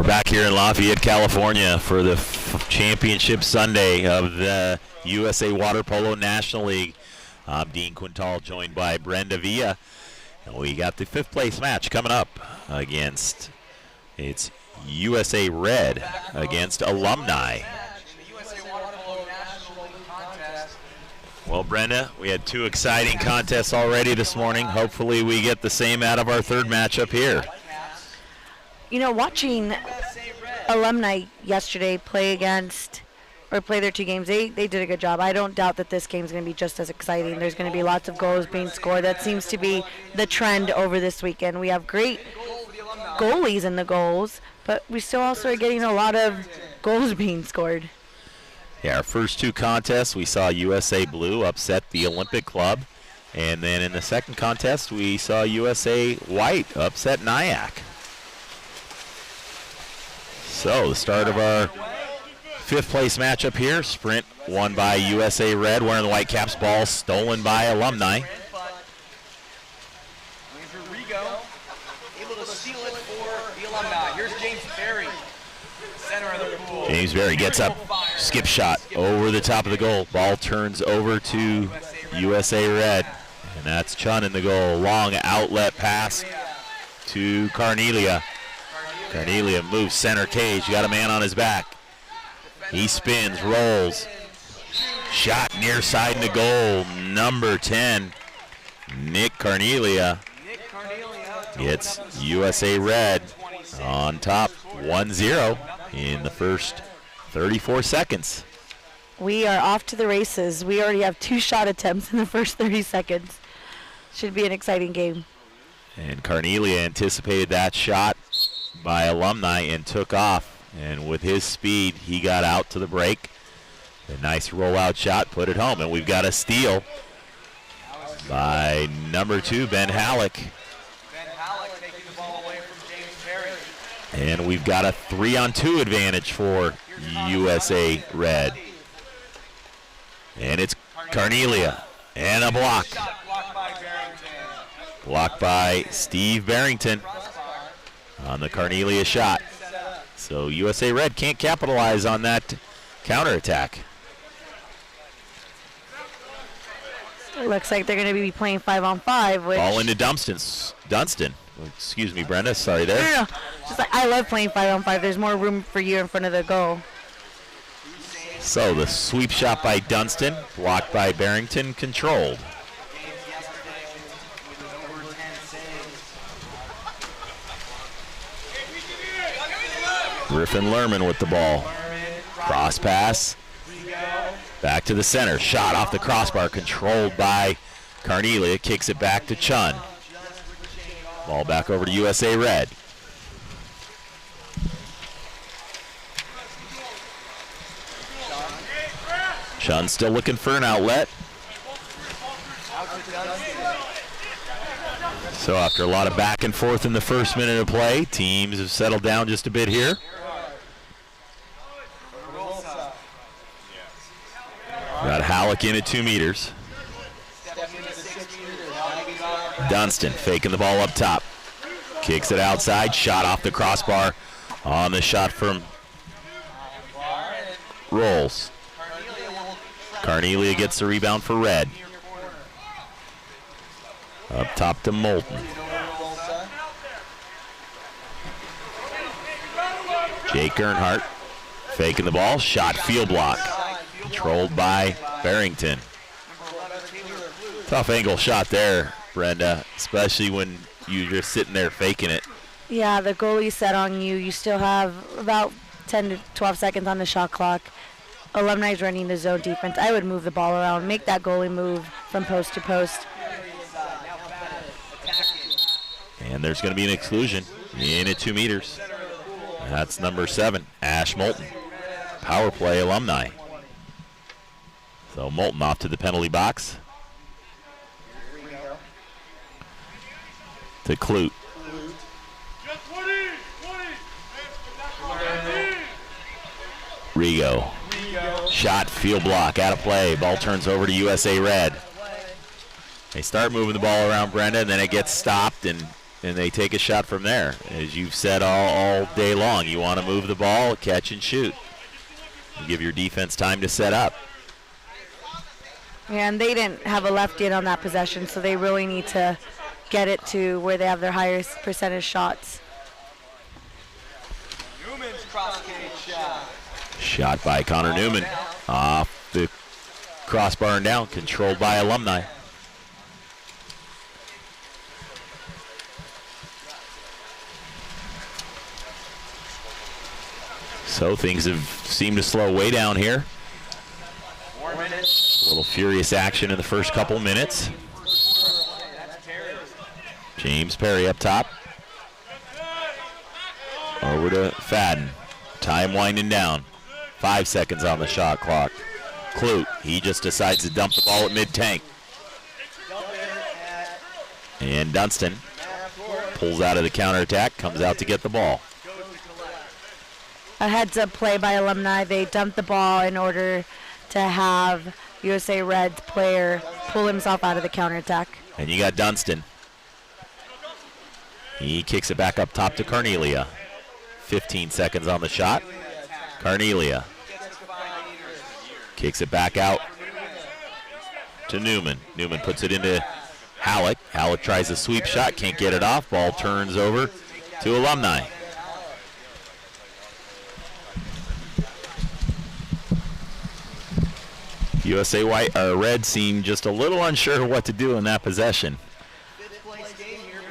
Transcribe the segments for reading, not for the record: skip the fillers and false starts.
We're back here in Lafayette, California for the championship Sunday of the USA Water Polo National League. I'm Dean Quintal, joined by Brenda Villa. And we got the fifth place match coming up against, it's USA Red against Alumni. Well, Brenda, we had two exciting contests already this morning. Hopefully we get the same out of our third matchup here. You know, watching Alumni yesterday play their two games, they did a good job. I don't doubt that this game's going to be just as exciting. There's going to be lots of goals being scored. That seems to be the trend over this weekend. We have great goalies in the goals, but we still also are getting a lot of goals being scored. Yeah, our first two contests, we saw USA Blue upset the Olympic Club. And then in the second contest, we saw USA White upset Nyack. So the start of our fifth place matchup here. Sprint won by USA Red, wearing the white caps. Ball stolen by Alumni. Rigo able to steal it for the Alumni. Here's James Berry, center of the pool. James Berry gets up, skip shot over the top of the goal. Ball turns over to USA Red, and that's Chun in the goal. Long outlet pass to Carnelia. Carnelia moves center cage, got a man on his back. He spins, rolls. Shot near side in the goal. Number 10, Nick Carnelia gets USA Red on top 1-0 in the first 34 seconds. We are off to the races. We already have 2 shot attempts in the first 30 seconds. Should be an exciting game. And Carnelia anticipated that shot by Alumni and took off. And with his speed, he got out to the break. A nice rollout shot, put it home. And we've got a steal by number 2, Ben Halleck. Ben Halleck taking the ball away from James Berry. And we've got a 3-on-2 advantage for USA Red. And it's Carnelia. And a block. Blocked by Steve Barrington on the Carnelia shot. So USA Red can't capitalize on that counterattack. It looks like they're going to be playing 5-on-5. Ball into Dunston. Excuse me, Brenda. Sorry there. No. Just like, I love playing 5-on-5. There's more room for you in front of the goal. So the sweep shot by Dunston, blocked by Barrington, controlled. Griffin Lerman with the ball. Cross pass. Back to the center. Shot off the crossbar, controlled by Carnelia. Kicks it back to Chun. Ball back over to USA Red. Chun still looking for an outlet. So after a lot of back and forth in the first minute of play, teams have settled down just a bit here. Got Halleck in at 2 meters. Dunston faking the ball up top. Kicks it outside. Shot off the crossbar on the shot from Rolls. Carnelia gets the rebound for Red. Up top to Moulton. Jake Earnhardt faking the ball. Shot field block. Controlled by Barrington. Tough angle shot there, Brenda, especially when you're just sitting there faking it. Yeah, the goalie set on you. You still have about 10 to 12 seconds on the shot clock. Alumni's running the zone defense. I would move the ball around, make that goalie move from post to post. And there's going to be an exclusion in at 2 meters. That's number 7, Ash Moulton. Power play Alumni. So Moulton off to the penalty box. To Clute. Rigo. Shot, field block, out of play. Ball turns over to USA Red. They start moving the ball around, Brenda, and then it gets stopped, and and they take a shot from there. As you've said all day long, you want to move the ball, catch and shoot. You give your defense time to set up. And they didn't have a left in on that possession, so they really need to get it to where they have their highest percentage shots. Newman's cross-cage shot. Shot by Connor Newman. Off the crossbar and down, controlled by Alumni. So things have seemed to slow way down here. 4 minutes. A little furious action in the first couple minutes. James Perry up top. Over to Fadden. Time winding down. 5 seconds on the shot clock. Clute, he just decides to dump the ball at mid-tank. And Dunstan pulls out of the counterattack, comes out to get the ball. A heads-up play by Alumni. They dumped the ball in order to have USA Reds player pull himself out of the counterattack. And you got Dunstan. He kicks it back up top to Carnelia. 15 seconds on the shot. Carnelia kicks it back out to Newman. Newman puts it into Halleck. Halleck tries a sweep shot, can't get it off. Ball turns over to Alumni. USA Red seemed just a little unsure what to do in that possession.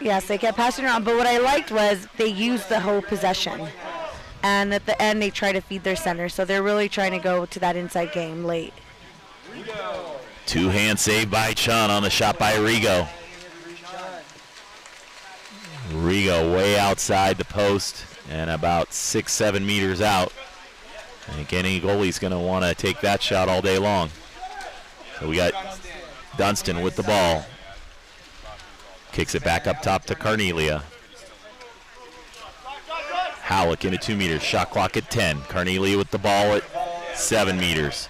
Yes, they kept passing around, but what I liked was they used the whole possession. And at the end, they try to feed their center, so they're really trying to go to that inside game late. Two-hand save by Chun on the shot by Rigo. Rigo way outside the post and about 6-7 meters out. I think any goalie's going to want to take that shot all day long. So we got Dunstan with the ball. Kicks it back up top to Carnelia. Halleck into 2 meters. Shot clock at 10. Carnelia with the ball at 7 meters.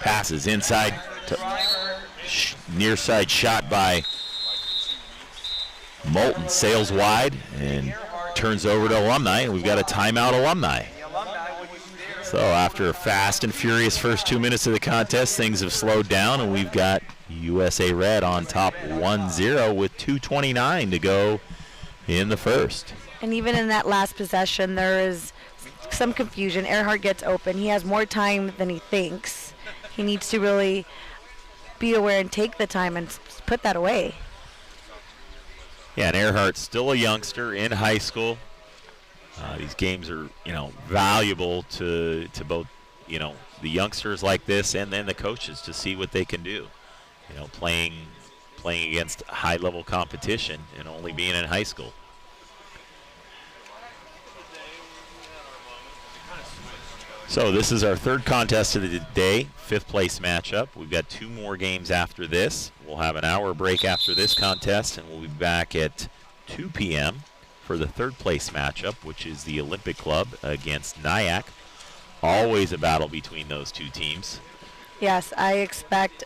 Passes inside to near side shot by Moulton. Sails wide and turns over to Alumni. And we've got a timeout, Alumni. So after a fast and furious first 2 minutes of the contest, things have slowed down, and we've got USA Red on top 1-0 with 2:29 to go in the first. And even in that last possession, there is some confusion. Earhart gets open. He has more time than he thinks. He needs to really be aware and take the time and put that away. Yeah, and Earhart's still a youngster in high school. These games are, valuable to both, the youngsters like this and then the coaches to see what they can do. Playing against high-level competition and only being in high school. So this is our third contest of the day, 5th place matchup. We've got 2 more games after this. We'll have an hour break after this contest, and we'll be back at 2 p.m. for the 3rd place matchup, which is the Olympic Club against Nyack. Always a battle between those two teams. Yes, I expect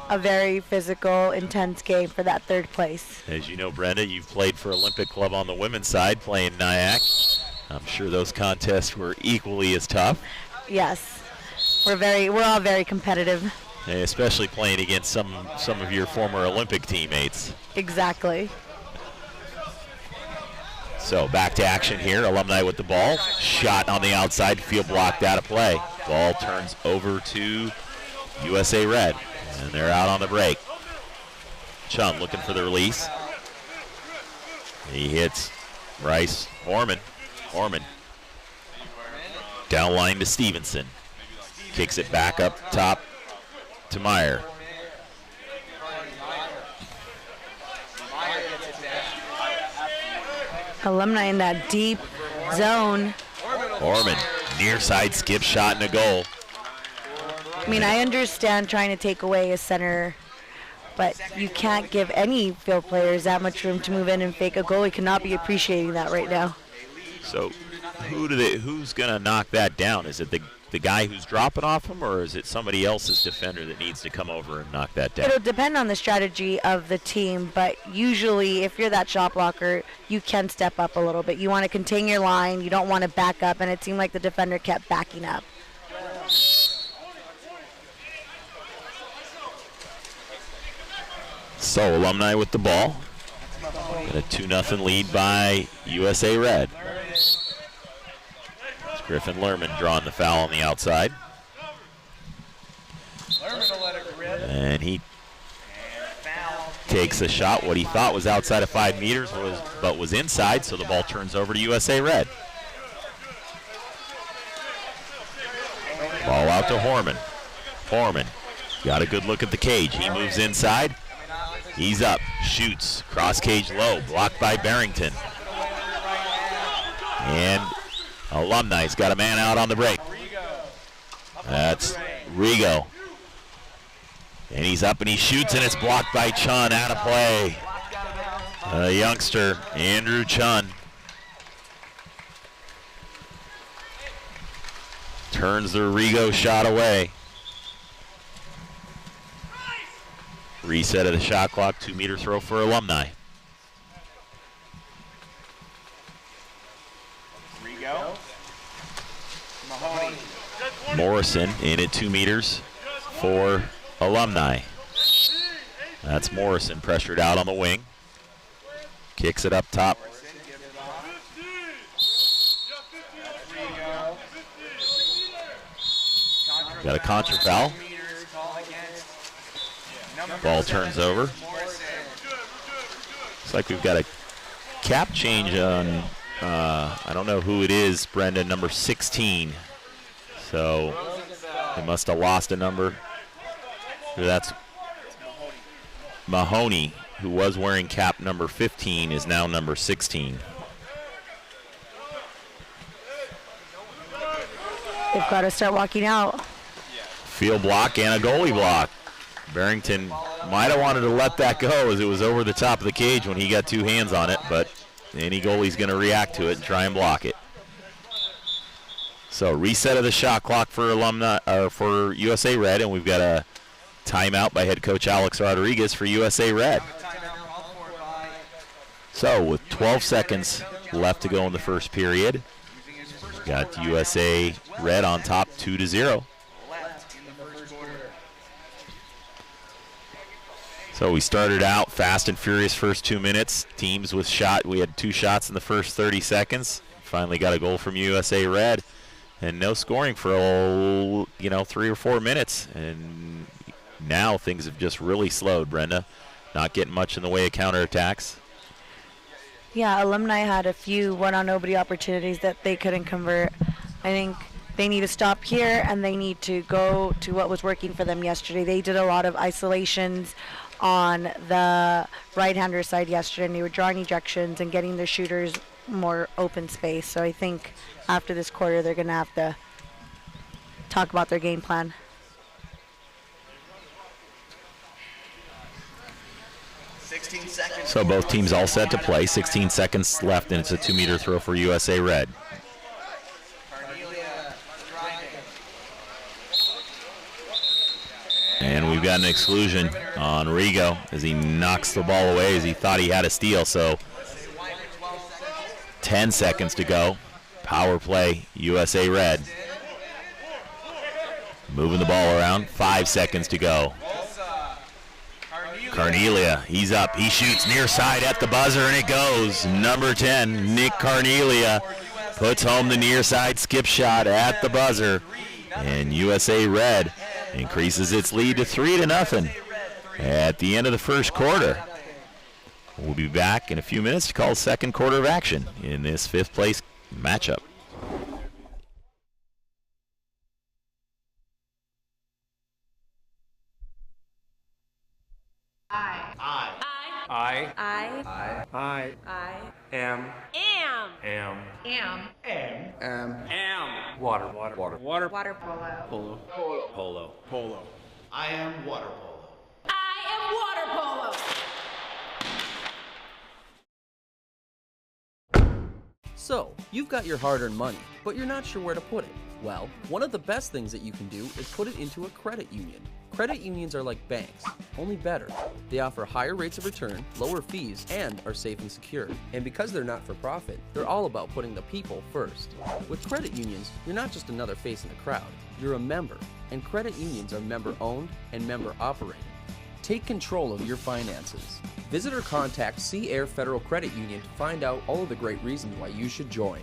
a very physical, intense game for that 3rd place. As you know, Brenda, you've played for Olympic Club on the women's side, playing Nyack. I'm sure those contests were equally as tough. Yes, we're all very competitive. And especially playing against some of your former Olympic teammates. Exactly. So back to action here. Alumni with the ball. Shot on the outside, field blocked out of play. Ball turns over to USA Red, and they're out on the break. Chun looking for the release. He hits Bryce Orman. Down line to Stevenson. Kicks it back up top to Meyer. Alumni in that deep zone. Orman, near side skip shot and a goal. I mean, I understand trying to take away a center, but you can't give any field players that much room to move in and fake. A goalie cannot be appreciating that right now. So who's going to knock that down? Is it the the guy who's dropping off him, or is it somebody else's defender that needs to come over and knock that down? It'll depend on the strategy of the team, but usually if you're that shot blocker, you can step up a little bit. You want to contain your line. You don't want to back up, and it seemed like the defender kept backing up. So Alumni with the ball. And a 2-0 lead by USA Red. It's Griffin Lerman drawing the foul on the outside. And he takes a shot. What he thought was outside of 5 meters but was inside, so the ball turns over to USA Red. Ball out to Horman. Horman got a good look at the cage. He moves inside. He's up, shoots, cross cage low, blocked by Barrington. And Alumni's got a man out on the break. That's Rigo. And he's up and he shoots, and it's blocked by Chun, out of play. A youngster, Andrew Chun. Turns the Rigo shot away. Reset of the shot clock, 2-meter throw for Alumni. Rigo. Mahoney. Morrison in at 2 meters for Alumni. That's Morrison pressured out on the wing. Kicks it up top. Got a contra foul. Ball turns over. Looks like we've got a cap change on, I don't know who it is, Brenda, number 16. So they must have lost a number. That's Mahoney, who was wearing cap number 15, is now number 16. They've got to start walking out. Field block and a goalie block. Barrington might have wanted to let that go as it was over the top of the cage when he got 2 hands on it, but any goalie's going to react to it and try and block it. So reset of the shot clock for for USA Red, and we've got a timeout by head coach Alex Rodriguez for USA Red. So with 12 seconds left to go in the first period, we've got USA Red on top 2-0. So we started out fast and furious first 2 minutes. Teams with shot. We had 2 shots in the first 30 seconds. Finally got a goal from USA Red, and no scoring for 3 or 4 minutes. And now things have just really slowed. Brenda, not getting much in the way of counterattacks. Yeah, Alumni had a few one-on-nobody opportunities that they couldn't convert. I think they need to stop here, and they need to go to what was working for them yesterday. They did a lot of isolations on the right-hander side yesterday, and they were drawing ejections and getting their shooters more open space. So I think after this quarter, they're going to have to talk about their game plan. So both teams all set to play. 16 seconds left, and it's a 2-meter throw for USA Red. And we've got an exclusion on Rigo as he knocks the ball away as he thought he had a steal. So 10 seconds to go. Power play, USA Red. Moving the ball around. 5 seconds to go. Carnelia, he's up. He shoots near side at the buzzer, and it goes. Number 10, Nick Carnelia, puts home the near side skip shot at the buzzer. And USA Red increases its lead to 3-0 at the end of the first quarter. We'll be back in a few minutes to call the second quarter of action in this 5th place matchup. Water polo. Polo. I am water polo. So, you've got your hard-earned money, but you're not sure where to put it. Well, one of the best things that you can do is put it into a credit union. Credit unions are like banks, only better. They offer higher rates of return, lower fees, and are safe and secure. And because they're not for profit, they're all about putting the people first. With credit unions, you're not just another face in the crowd, you're a member. And credit unions are member-owned and member-operated. Take control of your finances. Visit or contact Sea Air Federal Credit Union to find out all of the great reasons why you should join.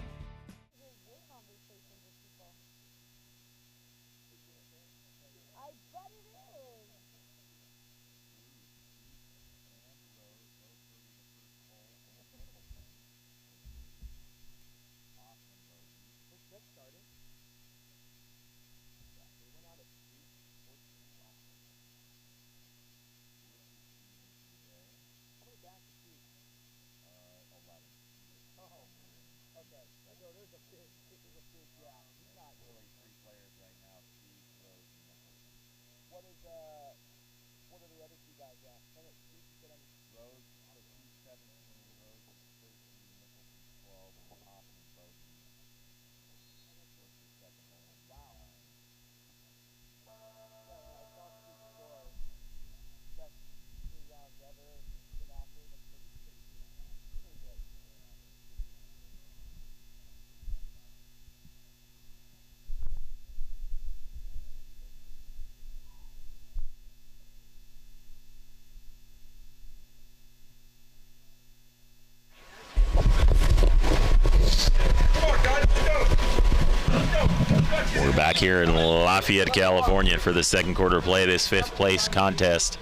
We're back here in Lafayette, California for the second quarter play of this fifth place contest.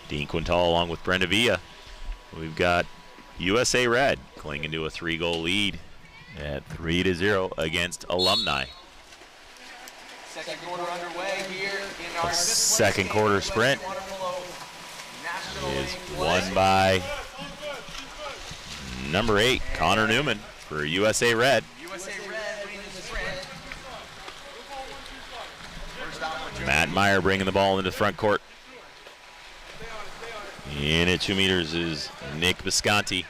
Dean Quintal along with Brenda Villa. We've got USA Red clinging to a 3-goal lead at 3-0 against Alumni. Second quarter underway here in our The second quarter sprint is won by number 8, Connor Newman for USA Red. USA Red winning the sprint. Matt Meyer bringing the ball into the front court. In at 2 meters is Nick Bisconti.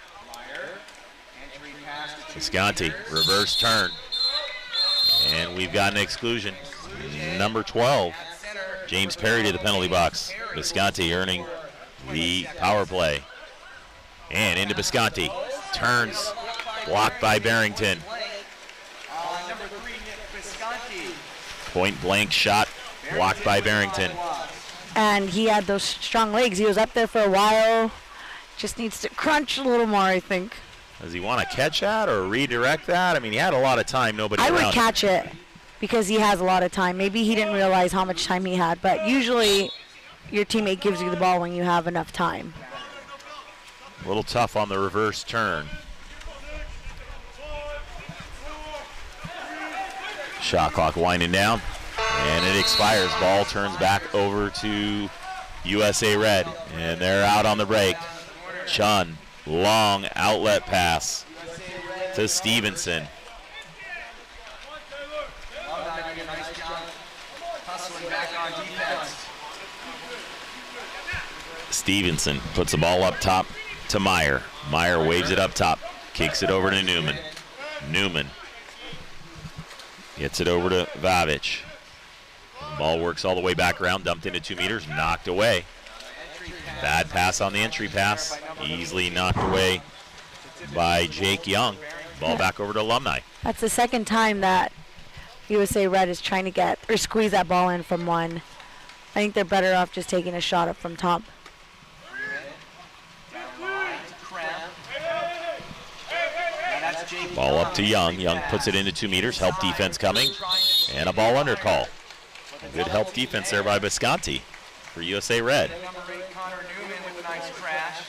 Bisconti, reverse turn. And we've got an exclusion. Number 12, James Perry to the penalty box. Bisconti earning the power play. And into Bisconti. Turns, blocked by Barrington. Number 3, Nick Bisconti. Point blank shot, blocked by Barrington. And he had those strong legs. He was up there for a while. Just needs to crunch a little more, I think. Does he want to catch that or redirect that? I mean, he had a lot of time, nobody I around. would catch it because he has a lot of time. Maybe he didn't realize how much time he had, but usually your teammate gives you the ball when you have enough time. A little tough on the reverse turn. Shot clock winding down, and it expires. Ball turns back over to USA Red, and they're out on the break. Chun, long outlet pass to Stevenson. Nice job hustling back on defense. Stevenson puts the ball up top to Meyer. Meyer waves it up top, kicks it over to Newman. Newman gets it over to Vavich. Ball works all the way back around, dumped into 2 meters, knocked away. Bad pass on the entry pass, easily knocked away by Jake Young. Ball back over to Alumni. That's the second time that USA Red is trying to get or squeeze that ball in from one. I think they're better off just taking a shot up from top. Ball up to Young. Young puts it into 2 meters. Help defense coming. And a ball under call. Good help defense there by Bisconti for USA Red. Number 8, Connor Newman with a nice crash.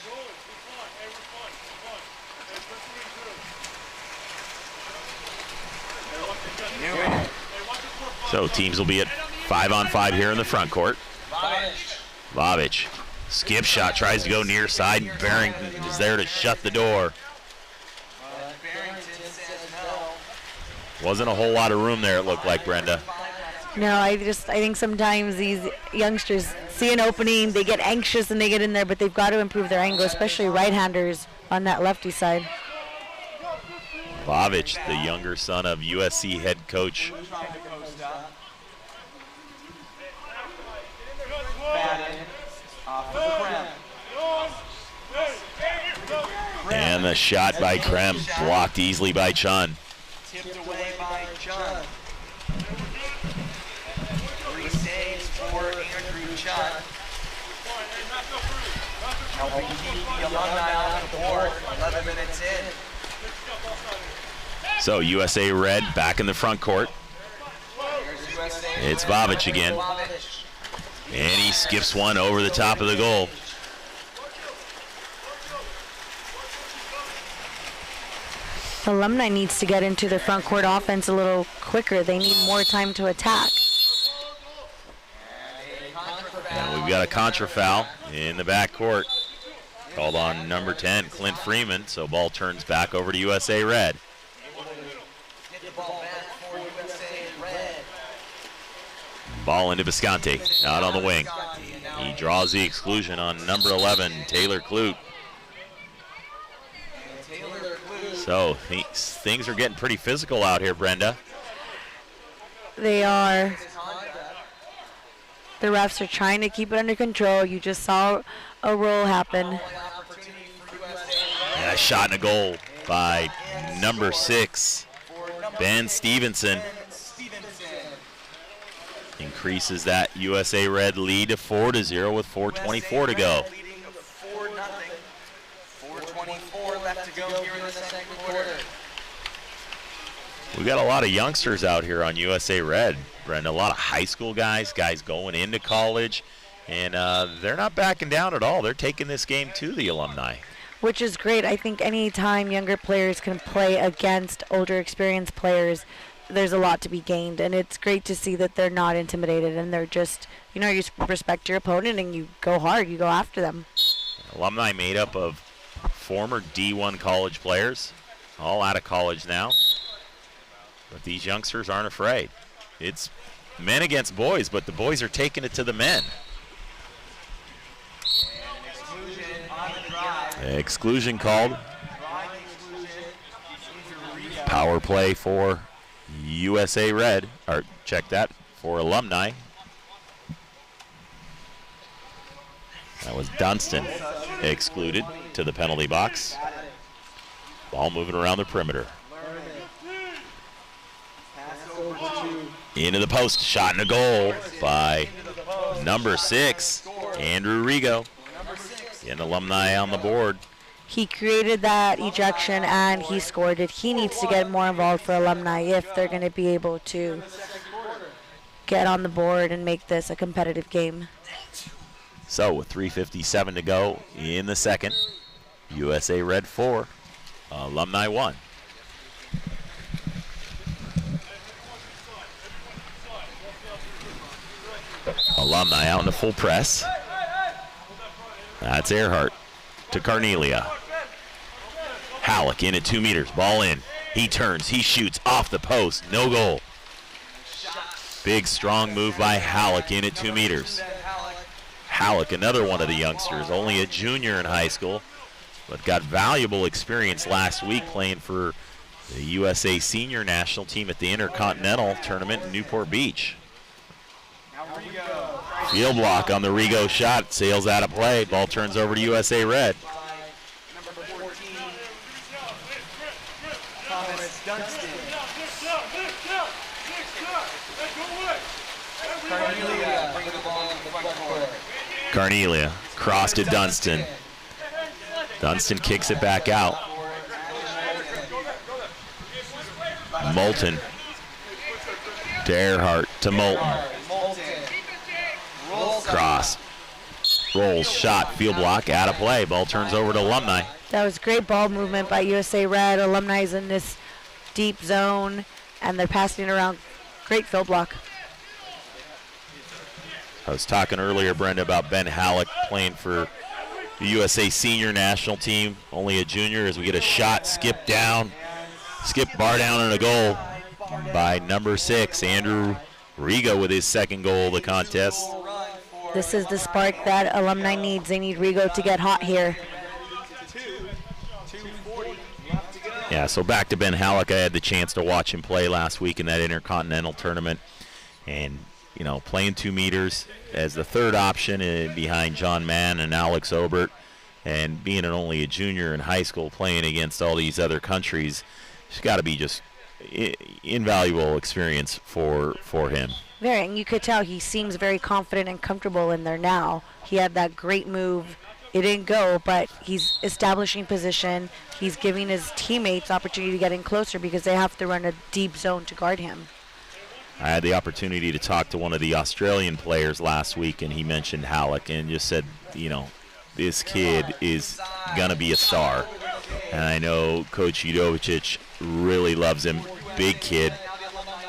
Newman. So teams will be at 5-on-5 here in the front court. Vavich. Skip shot, tries to go near side. Barrington is there to shut the door. Wasn't a whole lot of room there, it looked like, Brenda. No, I think sometimes these youngsters see an opening, they get anxious and they get in there, but they've got to improve their angle, especially right-handers on that lefty side. Vavich, the younger son of USC head coach And the shot by Krem, blocked easily by Chun. Tipped away by Chun. 3 saves for Andrew Chun. Helping keep the Alumni on the board. 11 minutes in. So USA Red back in the front court. It's Vavic again. And he skips one over the top of the goal. Alumni needs to get into the front court offense a little quicker. They need more time to attack. And we've got a contra foul in the back court. Called on number 10, Clint Freeman. So ball turns back over to USA Red. Ball into Bisconte, out on the wing. He draws the exclusion on number 11, Taylor Clute. So things are getting pretty physical out here, Brenda. They are. The refs are trying to keep it under control. You just saw a roll happen. And a shot and a goal by number 6, Ben Stevenson. Increases that USA Red lead to 4-0 with 4:24 to go. 4:24 left to go here in the second quarter. We got a lot of youngsters out here on USA Red, Brenda. A lot of high school guys going into college, and they're not backing down at all. They're taking this game to the Alumni. Which is great. I think any time younger players can play against older experienced players, there's a lot to be gained, and it's great to see that they're not intimidated and they're just, you respect your opponent and you go hard, you go after them. Alumni made up of former D1 college players, all out of college now, but these youngsters aren't afraid. It's men against boys, but the boys are taking it to the men. Exclusion called. Power play for USA Red, or check that, for Alumni. That was Dunstan excluded to the penalty box. Ball moving around the perimeter. Into the post, shot and a goal by number 6, Andrew Rigo. And Alumni on the board. He created that ejection and he scored it. He needs to get more involved for Alumni if they're going to be able to get on the board and make this a competitive game. So with 3:57 to go in the second, USA Red 4, Alumni 1. Alumni out in the full press. That's Earhart to Carnelia. Halleck in at 2 meters, ball in. He turns, he shoots off the post, no goal. Big strong move by Halleck in at 2 meters. Halleck, another one of the youngsters, only a junior in high school, but got valuable experience last week playing for the USA Senior National Team at the Intercontinental Tournament in Newport Beach. Field block on the Rigo shot, sails out of play. Ball turns over to USA Red. Number 14, Thomas Dunstan. Carnelia bringing the ball in the front court. Carnelia, cross to Dunstan. Dunstan kicks it back out. Moulton to Earhart to Moulton. Cross. Rolls, shot, field block, out of play. Ball turns over to Alumni. That was great ball movement by USA Red. Alumni's in this deep zone, and they're passing it around. Great field block. I was talking earlier, Brenda, about Ben Halleck playing for the USA Senior National Team. Only a junior as we get a shot, skip bar down, and a goal by number 6, Andrew Rigo with his second goal of the contest. This is the spark that Alumni needs. They need Rigo to get hot here. Yeah, so back to Ben Halleck. I had the chance to watch him play last week in that Intercontinental Tournament. And, playing 2 meters as the third option behind John Mann and Alex Obert. And being only a junior in high school playing against all these other countries, it's got to be just invaluable experience for him. Very, and you could tell he seems very confident and comfortable in there now. He had that great move. It didn't go, but he's establishing position. He's giving his teammates opportunity to get in closer because they have to run a deep zone to guard him. I had the opportunity to talk to one of the Australian players last week, and he mentioned Halleck and just said, you know, this kid is going to be a star. And I know Coach Judovicic really loves him. Big kid.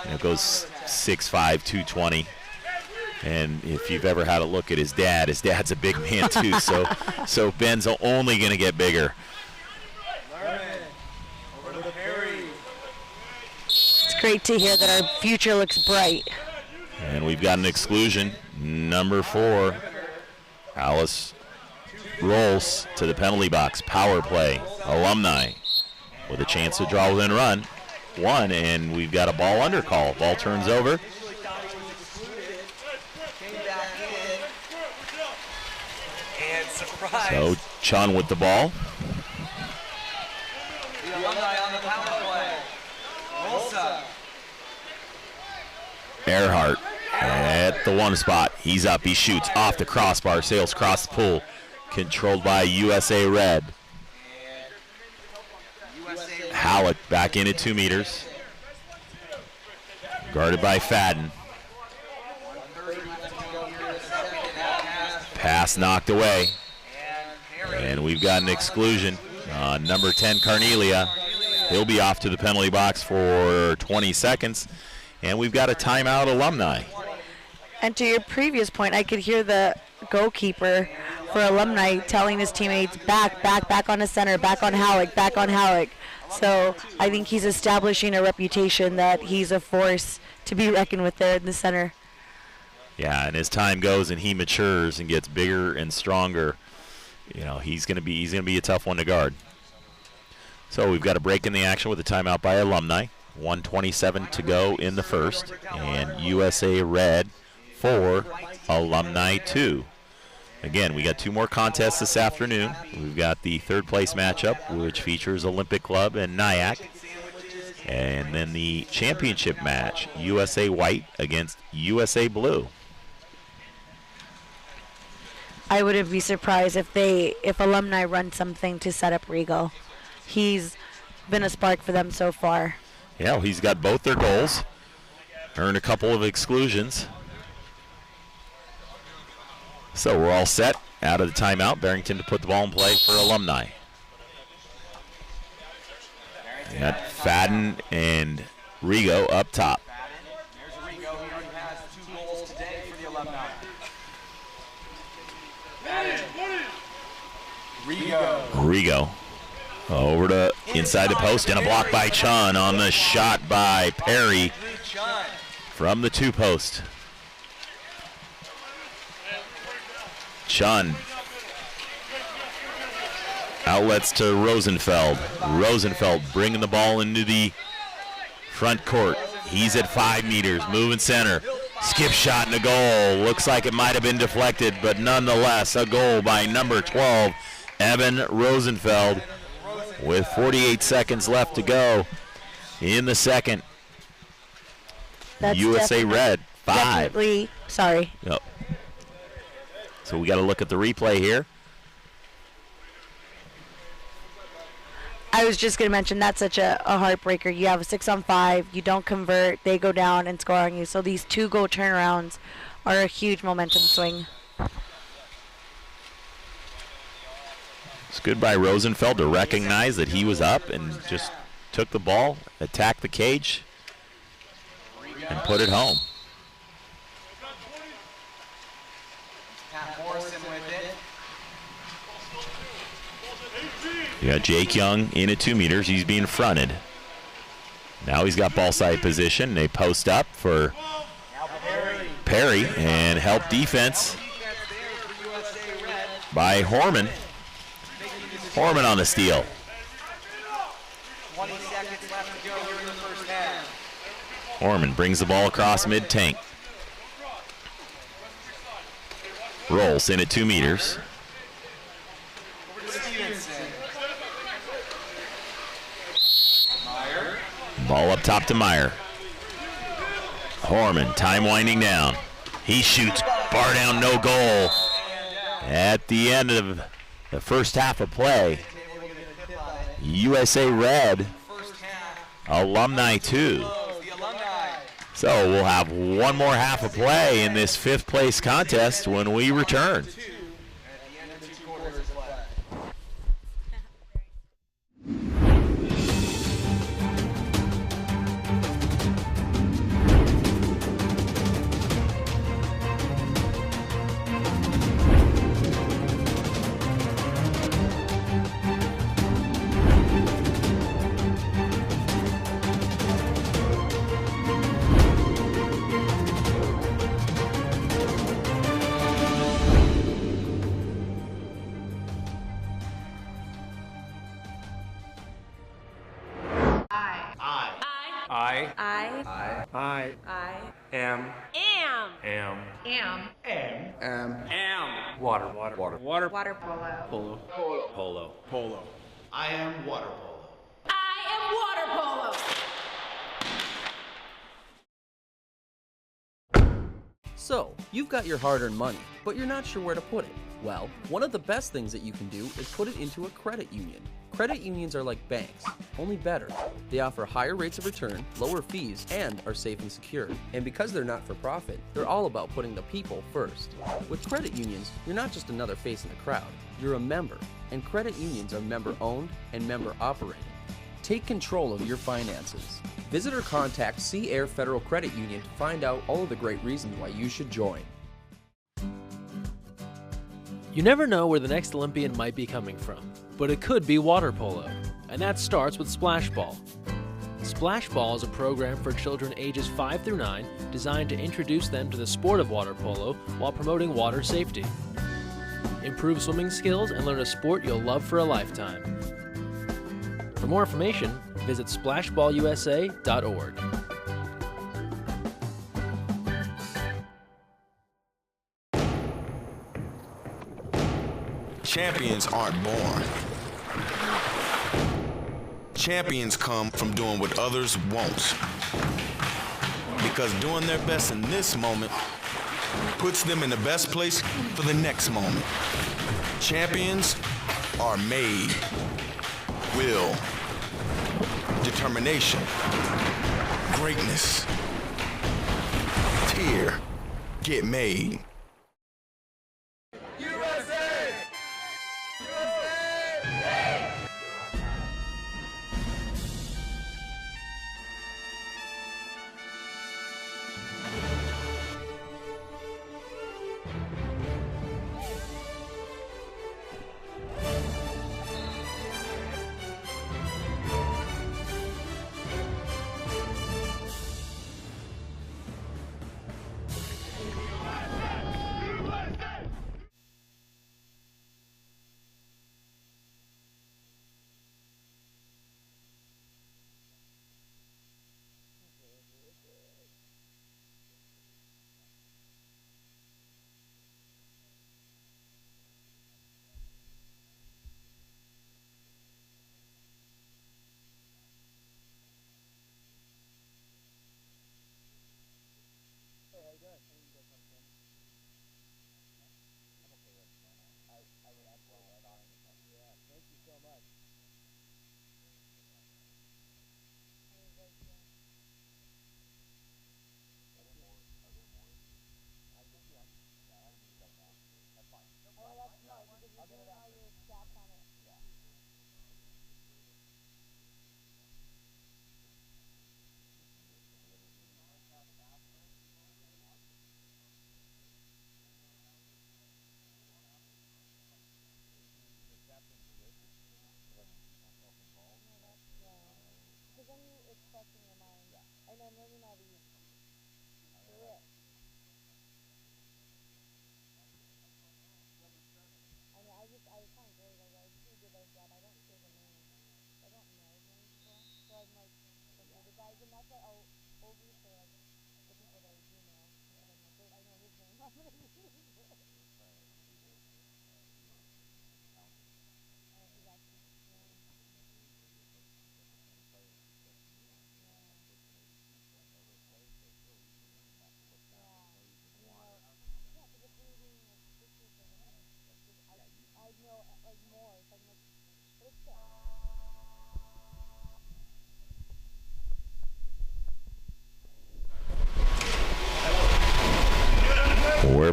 You know, goes 6'5", 220. And if you've ever had a look at his dad's a big man too. So Ben's only going to get bigger. It's great to hear that our future looks bright. And we've got an exclusion. Number 4, Alice rolls to the penalty box. Power play. Alumni with a chance to draw within run. 1, and we've got a ball under call. Ball turns over. And surprise. So Chun with the ball. The Alumni on the power play. Rosa. Earhart at the 1 spot. He's up. He shoots off the crossbar. Sails cross the pool. Controlled by USA Red. Halleck back in at 2 meters. Guarded by Fadden. Pass knocked away. And we've got an exclusion. Number 10, Carnelia. He'll be off to the penalty box for 20 seconds. And we've got a timeout, Alumni. And to your previous point, I could hear the goalkeeper for Alumni telling his teammates, back on the center, back on Halleck. So I think he's establishing a reputation that he's a force to be reckoned with there in the center. Yeah, and as time goes and he matures and gets bigger and stronger, you know, he's gonna be a tough one to guard. So we've got a break in the action with a timeout by Alumni. 1:27 to go in the first, and USA Red 4, Alumni 2. Again, we got 2 more contests this afternoon. We've got the 3rd place matchup, which features Olympic Club and Nyack. And then the championship match, USA White against USA Blue. I wouldn't be surprised if Alumni run something to set up Rigo. He's been a spark for them so far. Yeah, well, he's got both their goals. Earned a couple of exclusions. So we're all set. Out of the timeout, Barrington to put the ball in play for Alumni. We got Fadden and Rigo up top. There's Rigo. He already has 2 goals today for the Alumni. Rigo over to inside the post and a block by Chun on the shot by Perry from the 2 post. Chun outlets to Rosenfeld. Rosenfeld bringing the ball into the front court. He's at 5 meters, moving center. Skip shot and a goal. Looks like it might have been deflected, but nonetheless, a goal by number 12, Evan Rosenfeld, with 48 seconds left to go in the second. That's USA Red, 5. Definitely, sorry. Yep. So we got to look at the replay here. I was just going to mention that's such a heartbreaker. You have a 6-on-5, you don't convert, they go down and score on you. So these 2-goal turnarounds are a huge momentum swing. It's good by Rosenfeld to recognize that he was up and just took the ball, attacked the cage, and put it home. You got Jake Young in at 2 meters. He's being fronted. Now he's got ball side position. They post up for Perry and help defense by Horman. Horman on the steal. 20 seconds left to go here in the first half. Horman brings the ball across mid-tank. Rolls in at 2 meters. Stevenson. Meyer. Ball up top to Meyer. Horman, time winding down. He shoots, bar down, no goal. At the end of the first half of play, USA Red, Alumni 2. So we'll have one more half of play in this fifth place contest when we return. Water polo. Polo. I am water polo. I am water polo. So, you've got your hard-earned money, but you're not sure where to put it. Well, one of the best things that you can do is put it into a credit union. Credit unions are like banks, only better. They offer higher rates of return, lower fees, and are safe and secure. And because they're not for profit, they're all about putting the people first. With credit unions, you're not just another face in the crowd, you're a member. And credit unions are member-owned and member-operated. Take control of your finances. Visit or contact Sea Air Federal Credit Union to find out all of the great reasons why you should join. You never know where the next Olympian might be coming from, but it could be water polo, and that starts with Splash Ball. Splash Ball is a program for children ages 5 through 9 designed to introduce them to the sport of water polo while promoting water safety. Improve swimming skills and learn a sport you'll love for a lifetime. For more information, visit splashballusa.org. Champions aren't born. Champions come from doing what others won't. Because doing their best in this moment puts them in the best place for the next moment. Champions are made. Will. Determination. Greatness. Here. Get made.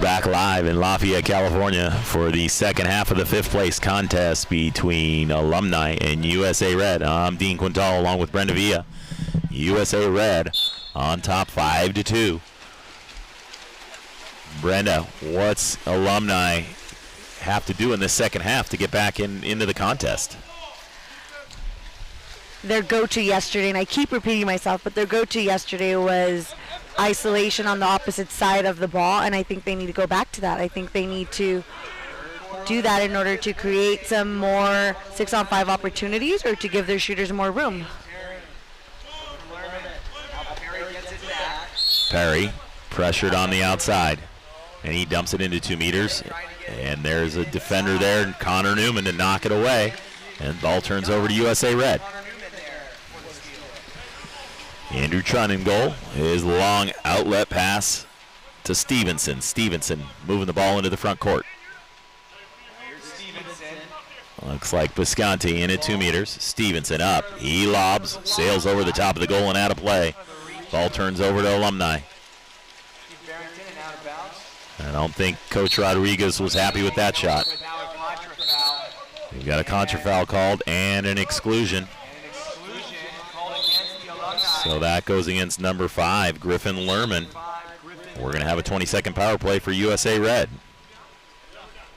We're back live in Lafayette, California for the second half of the fifth place contest between Alumni and USA Red. I'm Dean Quintal along with Brenda Villa. USA Red on top 5-2. Brenda, what's Alumni have to do in this second half to get back into the contest? Their go-to yesterday, and I keep repeating myself, but their go-to yesterday was isolation on the opposite side of the ball, and I think they need to go back to that. I think they need to do that in order to create some more 6-on-5 opportunities or to give their shooters more room. Perry pressured on the outside, and he dumps it into 2 meters, and there's a defender there, Connor Newman, to knock it away, and ball turns over to USA Red. Andrew Chun in goal. His long outlet pass to Stevenson. Stevenson moving the ball into the front court. Looks like Bisconti in at 2 meters. Stevenson up. He lobs, sails over the top of the goal and out of play. Ball turns over to Alumni. I don't think Coach Rodriguez was happy with that shot. We've got a contra foul called and an exclusion. So that goes against number 5, Griffin Lerman. We're going to have a 20-second power play for USA Red.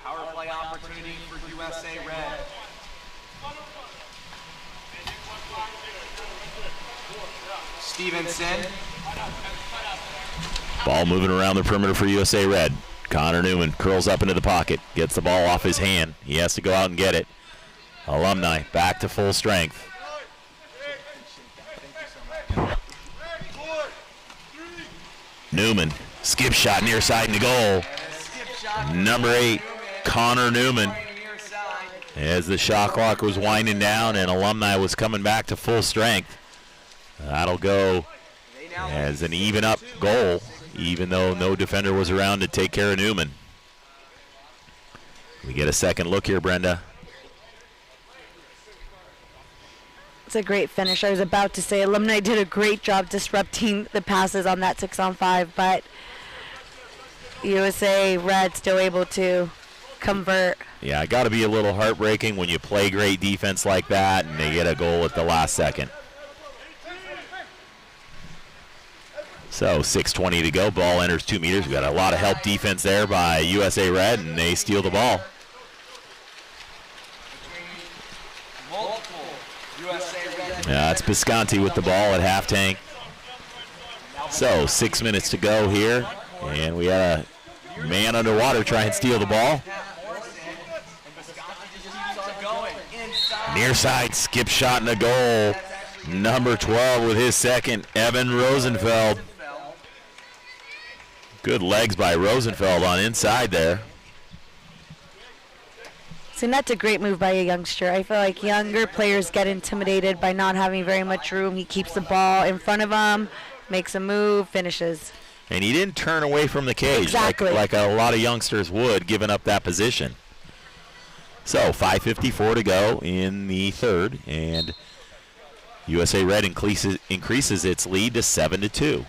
Power play opportunity for USA Red. Stevenson. Ball moving around the perimeter for USA Red. Connor Newman curls up into the pocket, gets the ball off his hand. He has to go out and get it. Alumni back to full strength. Newman, skip shot near side in the goal. Number 8, Connor Newman. As the shot clock was winding down and Alumni was coming back to full strength. That'll go as an even up goal, even though no defender was around to take care of Newman. We get a second look here, Brenda. It's a great finish. I was about to say Alumni did a great job disrupting the passes on that 6-on-5, but USA Red still able to convert. Yeah, got to be a little heartbreaking when you play great defense like that and they get a goal at the last second. So 6:20 to go. Ball enters 2 meters. We got a lot of help defense there by USA Red, and they steal the ball. Yeah, it's Bisconti with the ball at half tank. So 6 minutes to go here, and we got a man underwater try and steal the ball. Near side skip shot in the goal. Number 12 with his second, Evan Rosenfeld. Good legs by Rosenfeld on inside there. So that's a great move by a youngster. I feel like younger players get intimidated by not having very much room. He keeps the ball in front of him, makes a move, finishes. And he didn't turn away from the cage Exactly. like a lot of youngsters would, giving up that position. So 5:54 to go in the third, and USA Red increases its lead to 7-2.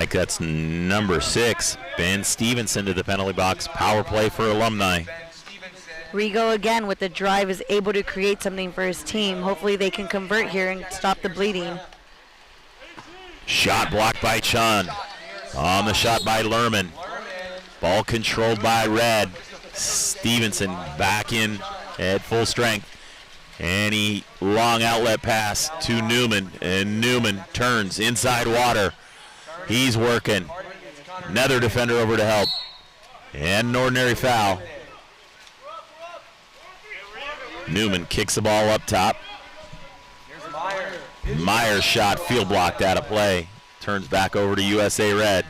Like that's number 6, Ben Stevenson to the penalty box. Power play for Alumni. Rigo again with the drive is able to create something for his team. Hopefully they can convert here and stop the bleeding. Shot blocked by Chun. On the shot by Lerman. Ball controlled by Red. Stevenson back in at full strength. And he long outlet pass to Newman. And Newman turns inside water. He's working. Another defender over to help. And an ordinary foul. Newman kicks the ball up top. Myers shot field blocked out of play. Turns back over to USA Red.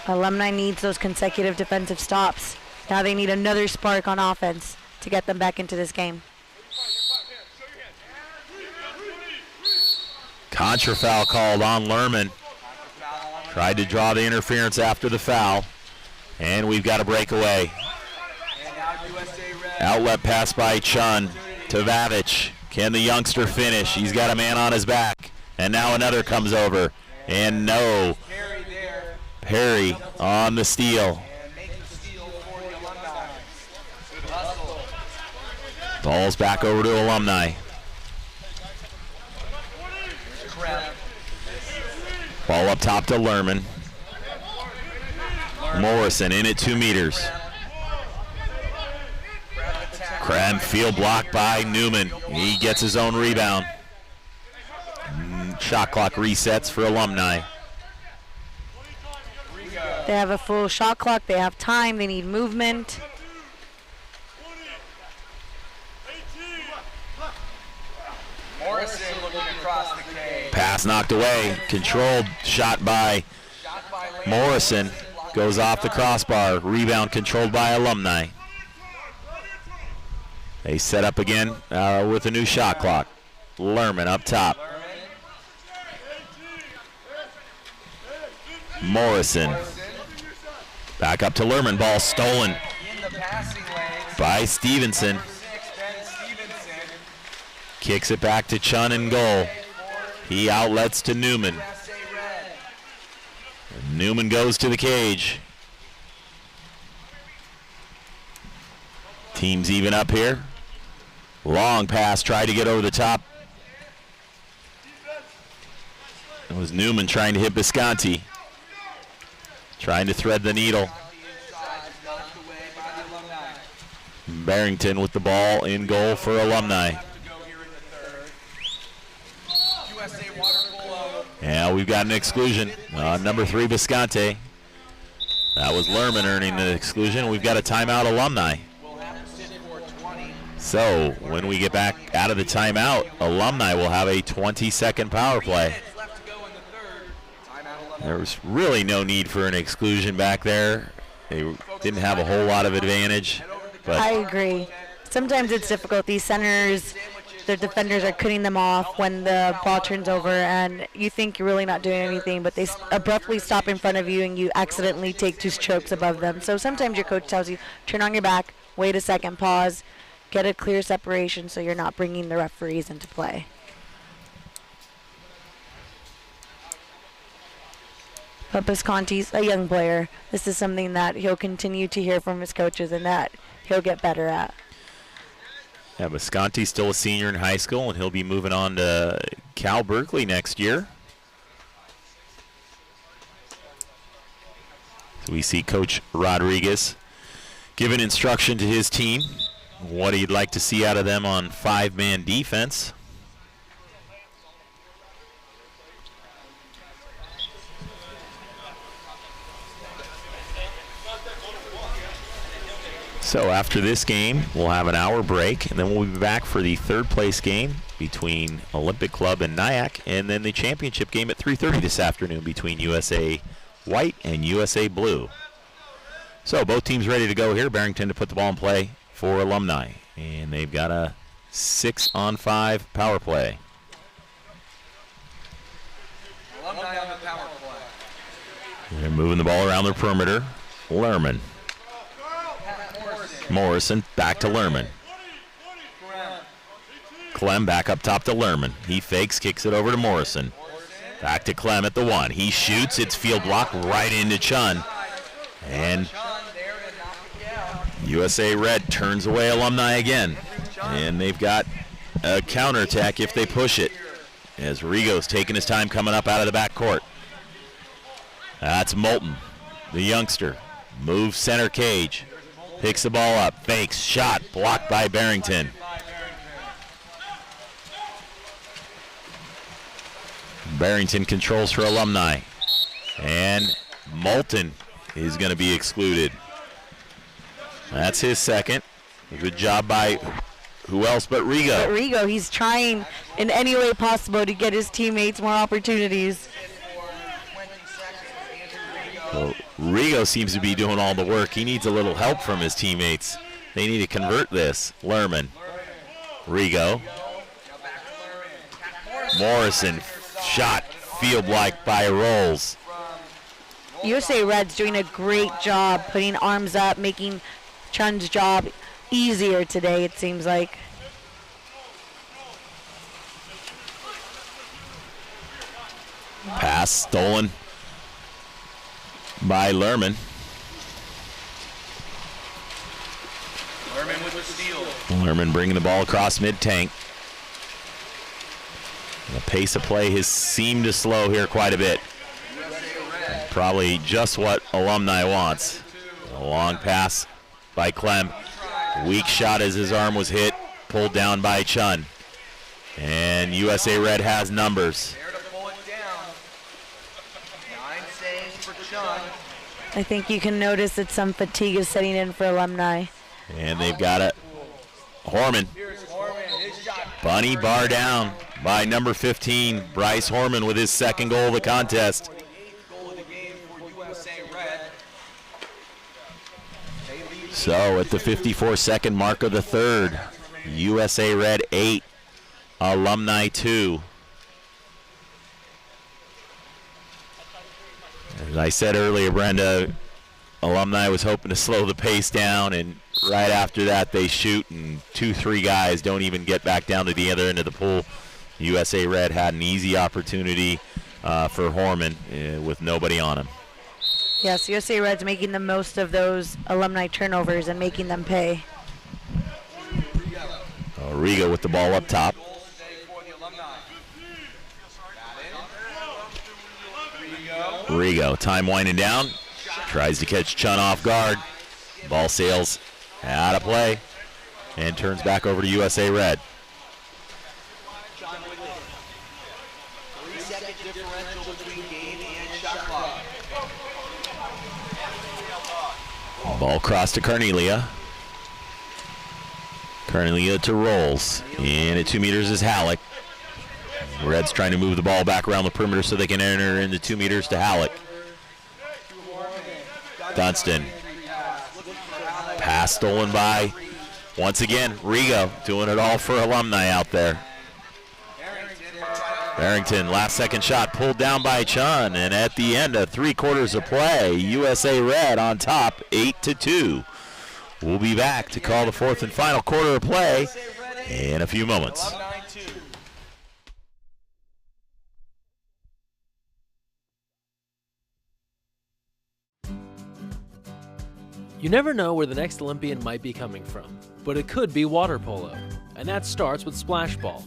Alumni needs those consecutive defensive stops. Now they need another spark on offense to get them back into this game. Contra foul called on Lerman. Tried to draw the interference after the foul. And we've got a breakaway. Outlet pass by Chun to Vavich. Can the youngster finish? He's got a man on his back. And now another comes over. And no. Perry on the steal. Ball's back over to Alumni. Ball up top to Lerman. Morrison in at 2 meters. Cram field block by Newman. He gets his own rebound. Shot clock resets for Alumni. They have a full shot clock. They have time. They need movement. Morrison looking across the cage. Pass knocked away. Controlled shot by Morrison. Goes off the crossbar. Rebound controlled by Alumni. They set up again with a new shot clock. Lerman up top. Morrison. Back up to Lerman. Ball stolen by Stevenson. Kicks it back to Chun in goal. He outlets to Newman. Newman goes to the cage. Teams even up here. Long pass, tried to get over the top. It was Newman trying to hit Visconti. Trying to thread the needle. Barrington with the ball in goal for Alumni. Yeah, we've got an exclusion. Number 3, Visconti. That was Lerman earning the exclusion. We've got a timeout, Alumni. So when we get back out of the timeout, Alumni will have a 20-second power play. There was really no need for an exclusion back there. They didn't have a whole lot of advantage. But I agree. Sometimes it's difficult. These centers, the defenders are cutting them off when the ball turns over, and you think you're really not doing anything, but they abruptly stop in front of you, and you accidentally take 2 strokes above them. So sometimes your coach tells you, turn on your back, wait a second, pause, get a clear separation so you're not bringing the referees into play. But Visconti's a young player. This is something that he'll continue to hear from his coaches and that he'll get better at. yeah, Visconti's still a senior in high school, and he'll be moving on to Cal Berkeley next year. So we see Coach Rodriguez giving instruction to his team, what he'd like to see out of them on 5-man defense. So after this game, we'll have an hour break, and then we'll be back for the 3rd place game between Olympic Club and Nyack, and then the championship game at 3:30 this afternoon between USA White and USA Blue. So both teams ready to go here. Barrington to put the ball in play for Alumni, and they've got a 6-on-5 power play. Alumni on the power play. They're moving the ball around their perimeter. Lerman. Morrison back to Lerman. Clem back up top to Lerman. He fakes, kicks it over to Morrison. Back to Clem at the 1. He shoots. It's field block right into Chun. And USA Red turns away Alumni again. And they've got a counterattack if they push it, as Rigo's taking his time coming up out of the backcourt. That's Moulton, the youngster. Moves center cage. Picks the ball up, fakes, shot, blocked by Barrington. Barrington controls for Alumni. And Moulton is going to be excluded. That's his second. A good job by who else but Rigo. But Rigo, he's trying in any way possible to get his teammates more opportunities. Well, Rigo seems to be doing all the work. He needs a little help from his teammates. They need to convert this. Lerman. Rigo. Morrison. Shot. Field block by Rolls. USA Red's doing a great job putting arms up, making Chun's job easier today, it seems like. Pass stolen by Lerman. Lerman with the steal. Lerman bringing the ball across mid-tank. The pace of play has seemed to slow here quite a bit. Probably just what Alumni wants. A long pass by Clem. Weak shot as his arm was hit. Pulled down by Chun. And USA Red has numbers. There to pull it down. 9 saves for Chun. I think you can notice that some fatigue is setting in for Alumni. And they've got it. Horman. Here's Horman, his shot. Bunny bar down by number 15, Bryce Horman, with his second goal of the contest. 8th goal of the game for USA Red. So at the 54-second mark of the third, USA Red 8, Alumni 2. As I said earlier, Brenda, Alumni was hoping to slow the pace down, and right after that they shoot, and 2-3 guys don't even get back down to the other end of the pool. USA Red had an easy opportunity for Horman with nobody on him. Yes, USA Red's making the most of those Alumni turnovers and making them pay. Riga with the ball up top. Rigo, time winding down. Tries to catch Chun off guard. Ball sails out of play and turns back over to USA Red. 3-second differential between game and shot clock. Ball cross to Carnelia. Carnelia to Rolls. And at 2 meters is Halleck. Red's trying to move the ball back around the perimeter so they can enter into 2 meters to Halleck. Dunston. Pass stolen by, once again, Rigo, doing it all for Alumni out there. Barrington, last second shot pulled down by Chun, and at the end of 3 quarters of play, USA Red on top, 8-2. We'll be back to call the 4th and final quarter of play in a few moments. You never know where the next Olympian might be coming from, but it could be water polo, and that starts with Splash Ball.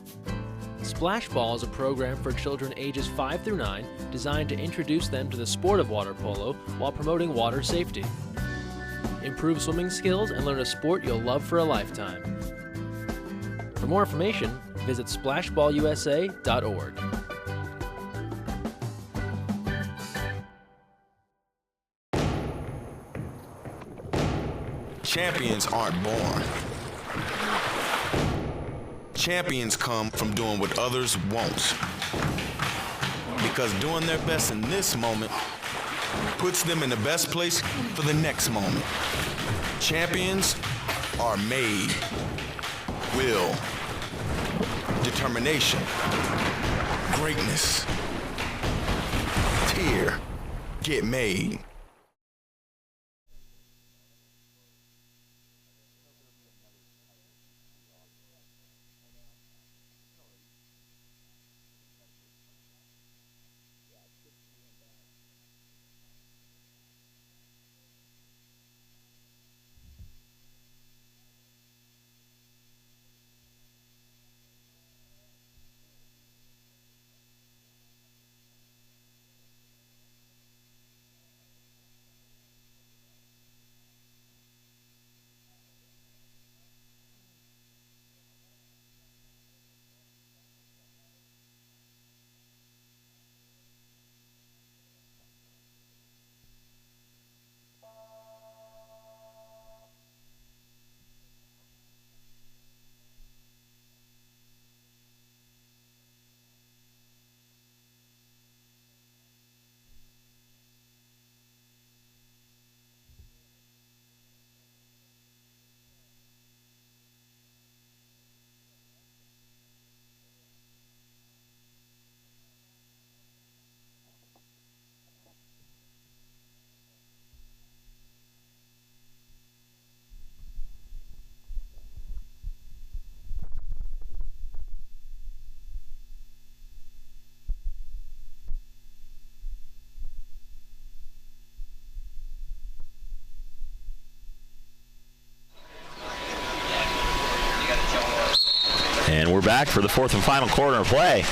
Splash Ball is a program for children ages 5 through 9 designed to introduce them to the sport of water polo while promoting water safety. Improve swimming skills and learn a sport you'll love for a lifetime. For more information, visit splashballusa.org. Champions aren't born. Champions come from doing what others won't. Because doing their best in this moment puts them in the best place for the next moment. Champions are made. Will. Determination. Greatness. Here. Get made. back for the fourth and final quarter of play.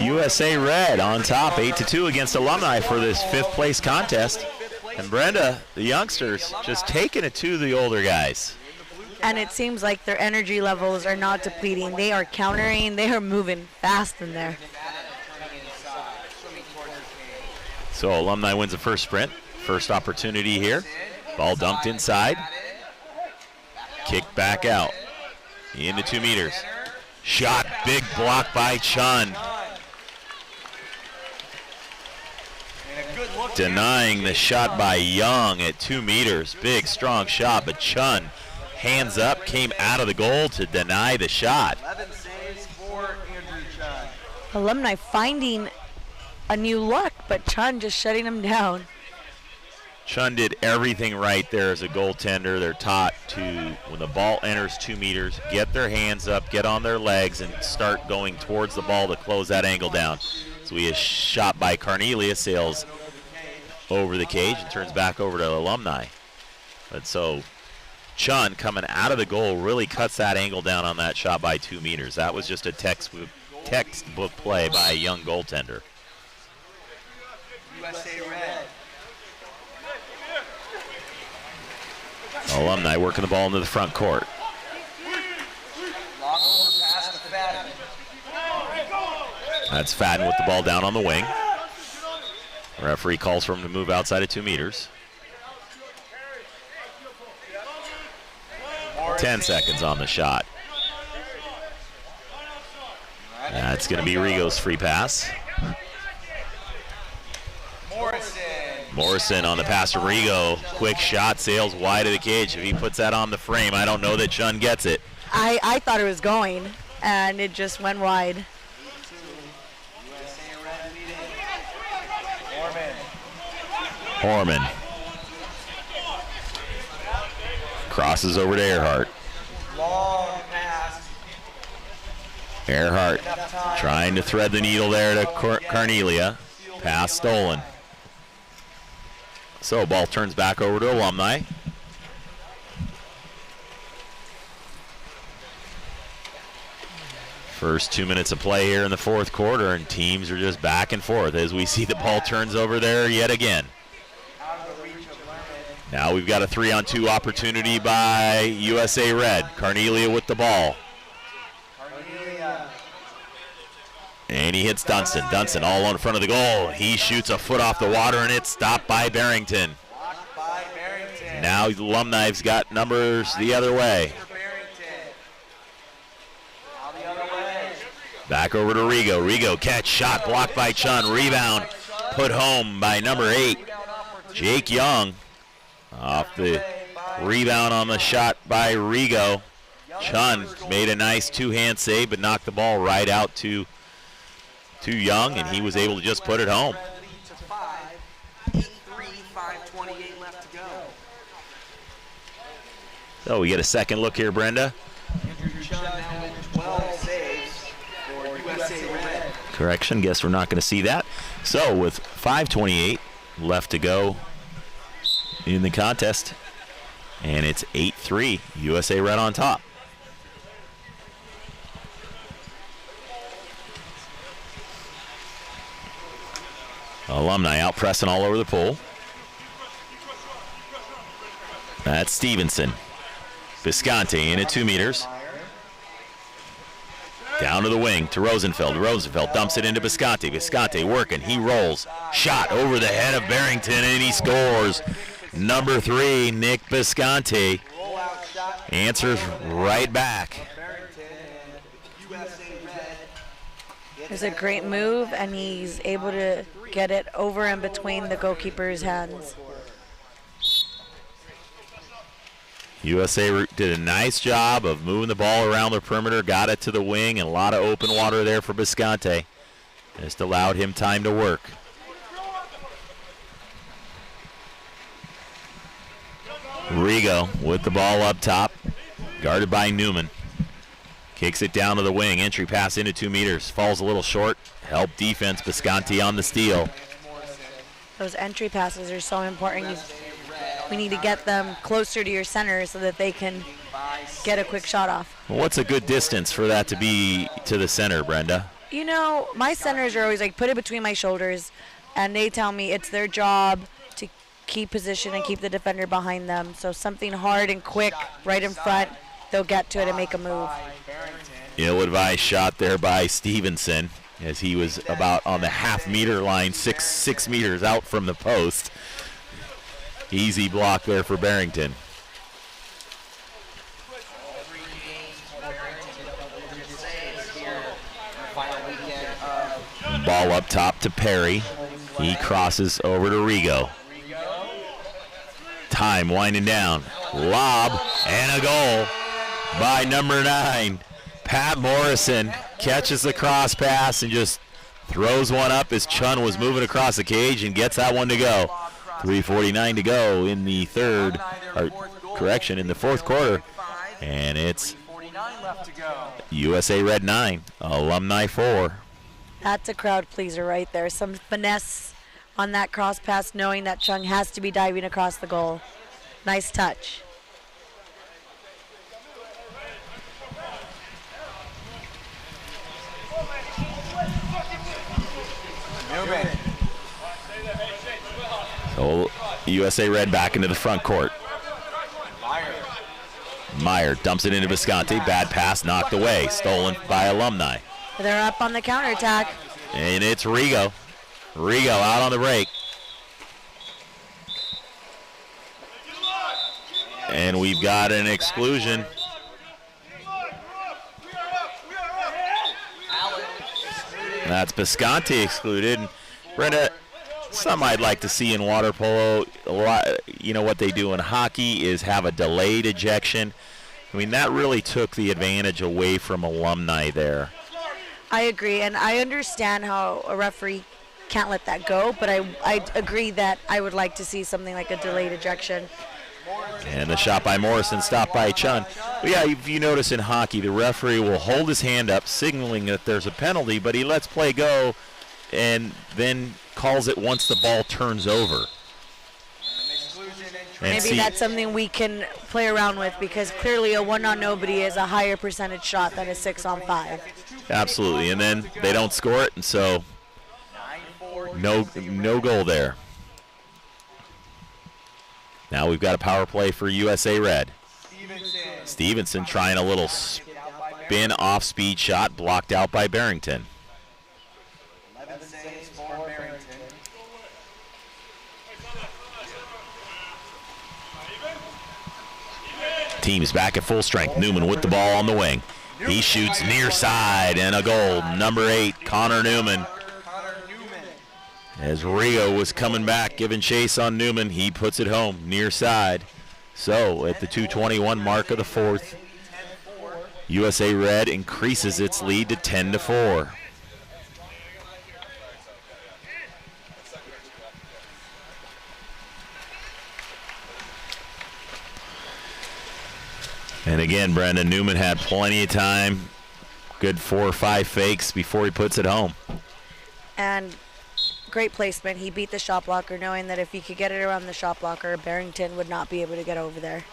USA Red on top 8-2 against Alumni for this fifth place contest. And Brenda, the youngsters, just taking it to the older guys. And it seems like their energy levels are not depleting. They are countering. They are moving fast in there. So Alumni wins the first sprint. First opportunity here. Ball dumped inside. Kicked back out. Into 2 meters. Shot, big block by Chun. Denying the shot by Young at 2 meters. Big, strong shot, but Chun, hands up, came out of the goal to deny the shot. 11 saves for Andrew Chun. Alumni finding a new look, but Chun just shutting him down. Chun did everything right there as a goaltender. They're taught to, when the ball enters 2 meters, get their hands up, get on their legs, and start going towards the ball to close that angle down. So he is shot by Carnelia, sails over the cage and turns back over to Alumni. But so Chun coming out of the goal really cuts that angle down on that shot by 2 meters. That was just a textbook play by a young goaltender. USA Red. Alumni working the ball into the front court. Long over pass to Fadden. That's Fadden with the ball down on the wing. Referee calls for him to move outside of 2 meters. 10 seconds on the shot. That's going to be Rigo's free pass. Morrison on the pass to Rigo. Quick shot, sails wide of the cage. If he puts that on the frame, I don't know that Chun gets it. I thought it was going, and it just went wide. Horman. Crosses over to Earhart. Long pass. Earhart trying to thread the needle there to Carnelia. Pass stolen. So ball turns back over to Alumni. First 2 minutes of play here in the fourth quarter, and teams are just back and forth as we see the ball turns over there yet again. Now we've got a 3-on-2 opportunity by USA Red. Carnelia with the ball. And he hits Dunston. Dunston all in front of the goal. He shoots a foot off the water, and it's stopped by Barrington. Now Alumni's got numbers the other way. Back over to Rigo. Rigo catch, shot blocked by Chun. Rebound put home by number 8, Jake Young. Off the rebound on the shot by Rigo. Chun made a nice 2-hand save, but knocked the ball right out to Young, and he was able to just put it home. 8-3, 5:28 left to go. So we get a second look here, Brenda. Andrew Chun now with 12 saves for USA Red. Correction, guess we're not going to see that. So with 5:28 left to go in the contest, and it's 8-3, USA Red on top. Alumni out pressing all over the pool. That's Stevenson. Visconti in at 2 meters. Down to the wing to Rosenfeld. Rosenfeld dumps it into Visconti. Visconti working. He rolls. Shot over the head of Barrington, and he scores. Number 3, Nick Visconti. Answers right back. It was a great move, and he's able to get it over and between the goalkeeper's hands. USA did a nice job of moving the ball around the perimeter, got it to the wing, and a lot of open water there for Visconti. Just allowed him time to work. Rigo with the ball up top, guarded by Newman. Kicks it down to the wing. Entry pass into 2 meters. Falls a little short. Help defense. Visconti on the steal. Those entry passes are so important. We need to get them closer to your center so that they can get a quick shot off. What's a good distance for that to be to the center, Brenda? You know, my centers are always like, put it between my shoulders, and they tell me it's their job to keep position and keep the defender behind them. So something hard and quick right in front, they'll get to it and make a move. Ill-advised shot there by Stevenson as he was about on the half-meter line, six meters out from the post. Easy block there for Barrington. Ball up top to Perry. He crosses over to Rigo. Time winding down. Lob and a goal by number 9. Pat Morrison catches the cross pass and just throws one up as Chun was moving across the cage and gets that one to go. 3:49 to go in the in the fourth quarter. And it's USA Red 9, Alumni 4. That's a crowd pleaser right there. Some finesse on that cross pass, knowing that Chung has to be diving across the goal. Nice touch. So USA Red back into the front court. Meyer dumps it into Visconti. Bad pass knocked away. Stolen by Alumni. They're up on the counterattack. And it's Rigo. Rigo out on the break. And we've got an exclusion. That's Visconti excluded. Brenda, some I'd like to see in water polo, a lot, you know what they do in hockey is have a delayed ejection. I mean, that really took the advantage away from Alumni there. I agree, and I understand how a referee can't let that go, but I agree that I would like to see something like a delayed ejection. And the shot by Morrison stopped by Chun. But yeah, if you notice in hockey, the referee will hold his hand up, signaling that there's a penalty, but he lets play go and then calls it once the ball turns over. And maybe that's something we can play around with, because clearly a 1-on-nobody is a higher percentage shot than a 6-on-5. Absolutely, and then they don't score it, and so no goal there. Now we've got a power play for USA Red. Stevenson trying a little spin off-speed shot, blocked out by Barrington. 11 saves for Barrington. Team's back at full strength. Newman with the ball on the wing. He shoots near side and a goal. Number 8, Connor Newman. As Rio was coming back, giving chase on Newman, he puts it home near side. So at the 2:21 mark of the fourth, USA Red increases its lead to 10-4. And again, Brendan, Newman had plenty of time, good 4 or 5 fakes before he puts it home. And great placement. He beat the shot blocker, knowing that if he could get it around the shot blocker, Barrington would not be able to get over there.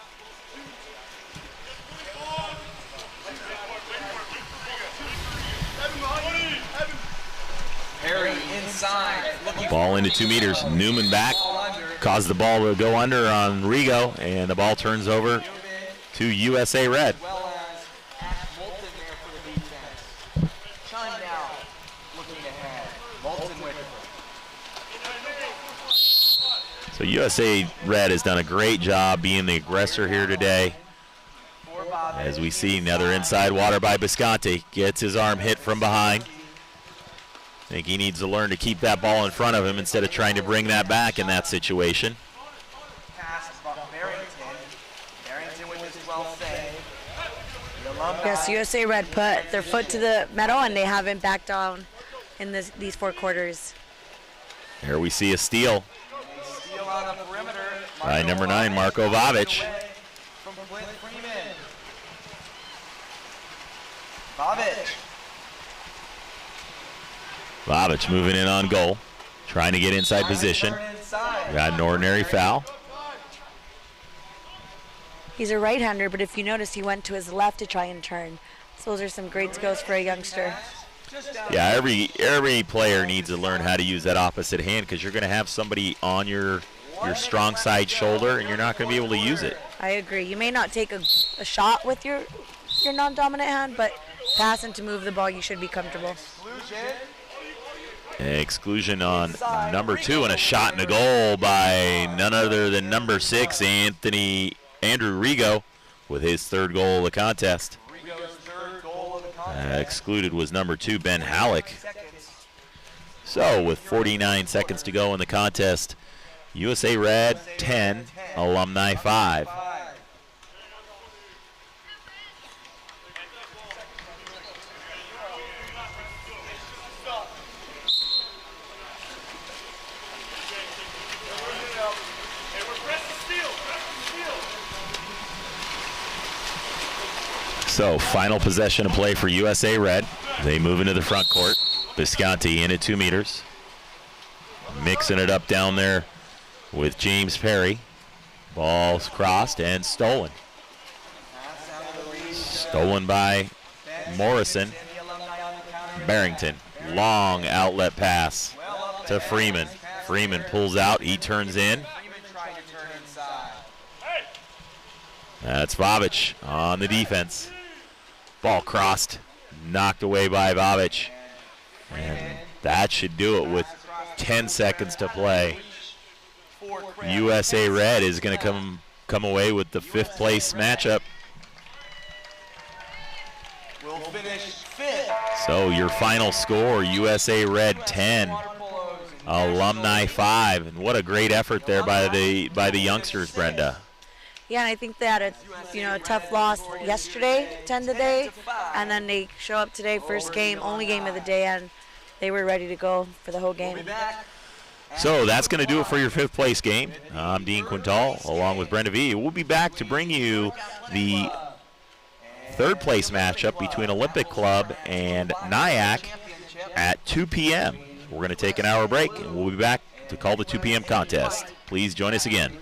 Perry inside. Ball into 2 meters. Newman back. Caused the ball to go under on Rigo, and the ball turns over to USA Red. So USA Red has done a great job being the aggressor here today. As we see another inside water by Visconti. Gets his arm hit from behind. I think he needs to learn to keep that ball in front of him instead of trying to bring that back in that situation. Yes, USA Red put their foot to the metal, and they haven't backed down in these 4 quarters. Here we see a steal by number 9, Marko Vavic. Vavic moving in on goal, trying to get inside position. Got an ordinary foul. He's a right-hander, but if you notice, he went to his left to try and turn. So those are some great skills for a youngster. Yeah, every player needs to learn how to use that opposite hand, because you're going to have somebody on your strong side shoulder, and you're not going to be able to use it. I agree. You may not take a shot with your non-dominant hand, but passing to move the ball, you should be comfortable. Exclusion on number 2, and a shot and a goal by none other than number 6, Andrew Rigo, with his third goal of the contest. Excluded was number 2, Ben Halleck. So with 49 seconds to go in the contest, USA Red 10, Alumni 5. So final possession of play for USA Red. They move into the front court. Visconti in at 2 meters. Mixing it up down there with James Perry. Ball's crossed and stolen. Stolen by Morrison. Barrington. Long outlet pass to Freeman. Freeman pulls out. He turns in. That's Vavic on the defense. Ball crossed, knocked away by Vavic. And that should do it with 10 seconds to play. USA Red is going to come away with the 5th place matchup. We'll finish 5th. So your final score, USA Red 10, Alumni 5. And what a great effort there by the youngsters, Brenda. Yeah, and I think they had a tough loss yesterday, 10 today, and then they show up today, first game, only game of the day, and they were ready to go for the whole game. So that's going to do it for your 5th place game. I'm Dean Quintal along with Brenda V. We'll be back to bring you the 3rd place matchup between Olympic Club and Nyack at 2 p.m. We're going to take an hour break, and we'll be back to call the 2 p.m. contest. Please join us again.